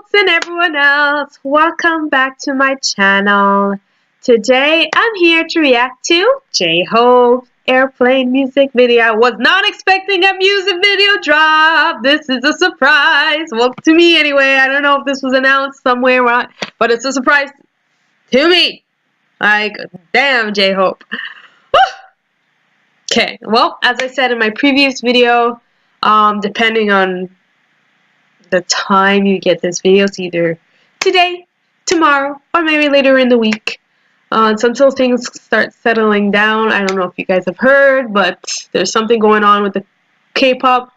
folks and everyone else, welcome back to my channel. Today I'm here to react to J-Hope's airplane music video. I was not expecting a music video drop. This is a surprise. Well, to me anyway. I don't know if this was announced somewhere, but it's a surprise to me. Like, damn, J-Hope. Okay, well, as I said in my previous video, depending on the time you get this video, it's either today, tomorrow, or maybe later in the week. So until things start settling down, I don't know if you guys have heard, but there's something going on with the K-pop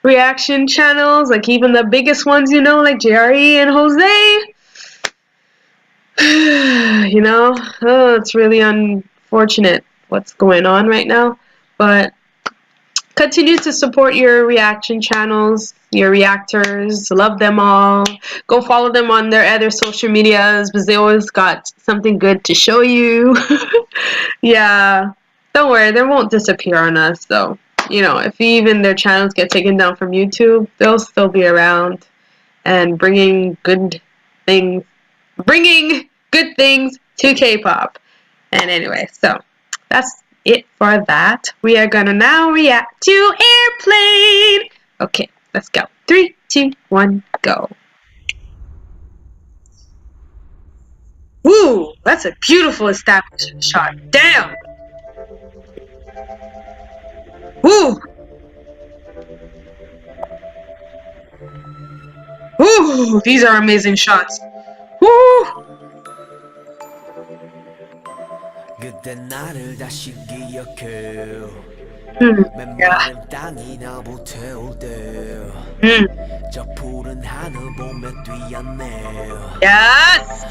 reaction channels, like even the biggest ones, you know, like JRE and Jose. You know, oh, it's really unfortunate what's going on right now, but continue to support your reaction channels, your reactors. Love them all. Go follow them on their other social medias because they always got something good to show you. Yeah, don't worry, they won't disappear on us though. You know, if even their channels get taken down from YouTube, they'll still be around and bringing good things to K-pop. And anyway, so that's it for that. We are gonna now react to Airplane. Okay, let's go. 3, 2, 1, go. Woo, that's a beautiful establishment shot. Damn. Woo. Woo, these are amazing shots. Woo. Yeah. Yes.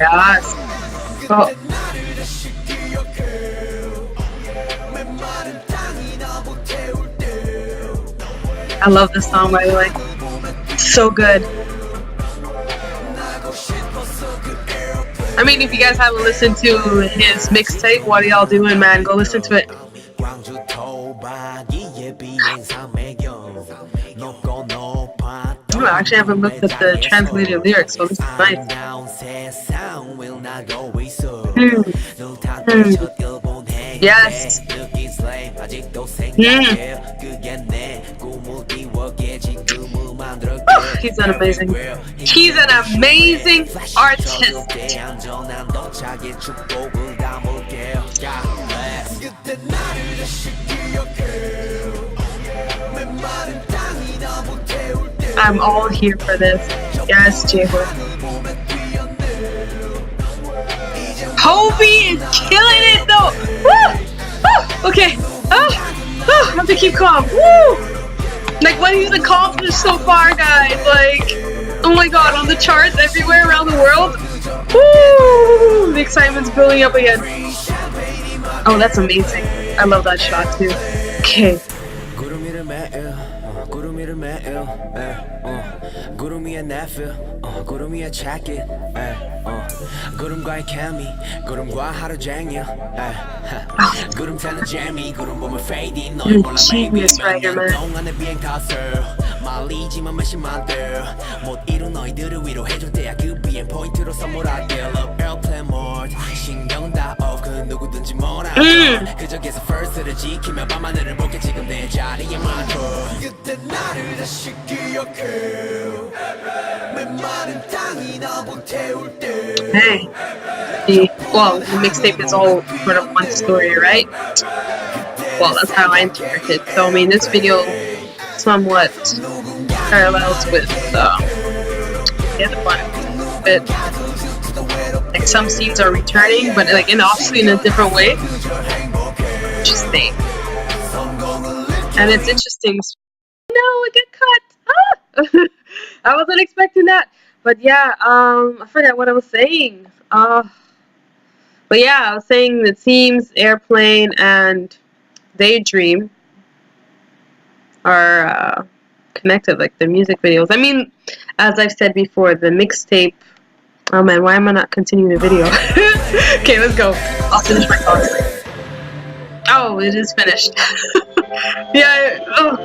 Yes. Oh. I love this song, by the way. So good. I mean, if you guys haven't listened to his mixtape, what are y'all doing, man? Go listen to it. I actually haven't looked at the translated lyrics, so this is nice. Yes. Oh, he's an amazing artist. I'm all here for this. Yes, J-Hope. Hobie is killing it though. Woo! Oh, okay. I have to keep calm. Woo! Like, what he's accomplished so far, guys. Like, oh my god, on the charts everywhere around the world. Woo! The excitement's building up again. Oh, that's amazing. I love that shot too. Okay. 구름이의 내필 구름이의 jacket 구름과의 케미 구름과 하루 종일 구름 타는 재미 구름 보면 fading 널 몰라 baby 몇 동안의 비행 탓을 말리지만 몇십만 못 이룬 너희들을 위로해줄 때야 그 비행 포인트로 선물할게 Love airplane mode 신경 다 off 그 누구든지 뭐라 그저께서 first를 지키며 밤하늘을 볼게 지금 내 자리에 맞춰 그때 나를 다시 기억해 Hey, well, the mixtape is all sort of one story, right? Well, that's how I interpret it. So, I mean, this video somewhat parallels with the other one. But, like, some scenes are returning, but, like, obviously in a different way. Interesting. And it's interesting. No, I get cut. Ah! I wasn't expecting that. But yeah, I forgot what I was saying. But yeah, I was saying it seems Airplane and Daydream are connected, like the music videos. I mean, as I've said before, the mixtape. Oh man, why am I not continuing the video? Okay, let's go. I'll finish my thoughts. Oh, it is finished. Yeah. Oh.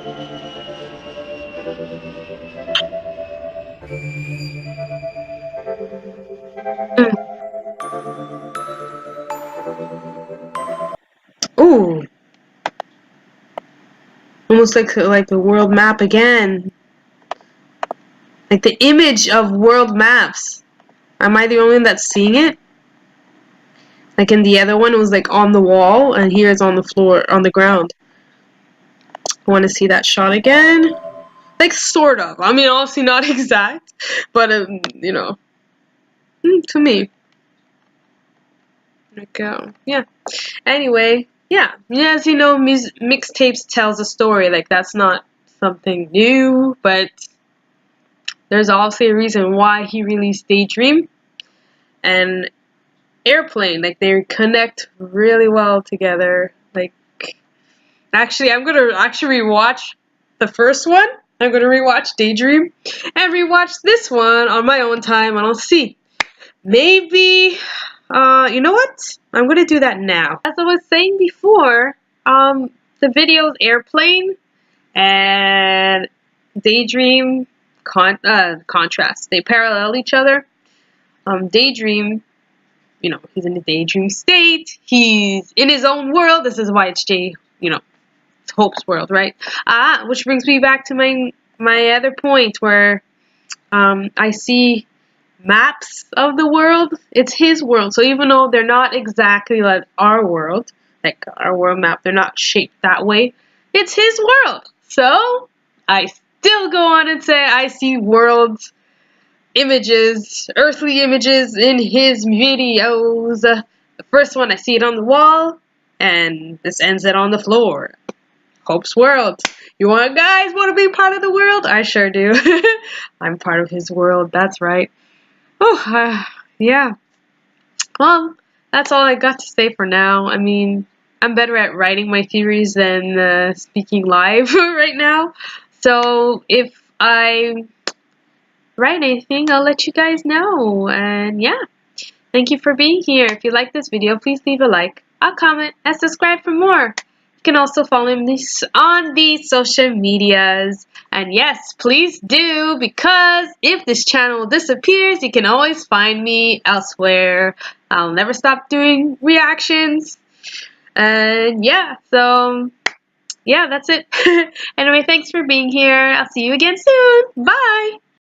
Ooh. Almost like the world map again. Like the image of world maps. Am I the only one that's seeing it? Like in the other one, it was like on the wall, and here it's on the floor, on the ground. I want to see that shot again. Like, sort of. I mean, obviously not exact, but, you know, to me. Like, yeah. Anyway, yeah. As you know, mixtapes tells a story. Like, that's not something new, but there's also a reason why he released Daydream and Airplane. Like, they connect really well together. Like, actually, I'm gonna rewatch the first one. I'm gonna rewatch Daydream and rewatch this one on my own time, and I'll see. Maybe, you know what? I'm gonna do that now. As I was saying before, the videos Airplane and Daydream contrast. They parallel each other. Daydream, you know, he's in the daydream state. He's in his own world. This is why it's Hope's world, right? Which brings me back to my other point where I see maps of the world. It's his world. So even though they're not exactly like our world map, they're not shaped that way. It's his world. So I still go on and say I see worlds, images, earthly images in his videos. The first one, I see it on the wall, and this ends it on the floor. Hope's world. You guys want to be part of the world? I sure do. I'm part of his world. That's right. Oh, yeah. Well, that's all I got to say for now. I mean, I'm better at writing my theories than speaking live right now. So if I write anything, I'll let you guys know. And yeah, thank you for being here. If you like this video, please leave a like, a comment, and subscribe for more. You can also follow me on the social medias. And yes, please do, because if this channel disappears, you can always find me elsewhere. I'll never stop doing reactions. And yeah, so yeah, that's it. Anyway, thanks for being here. I'll see you again soon. Bye!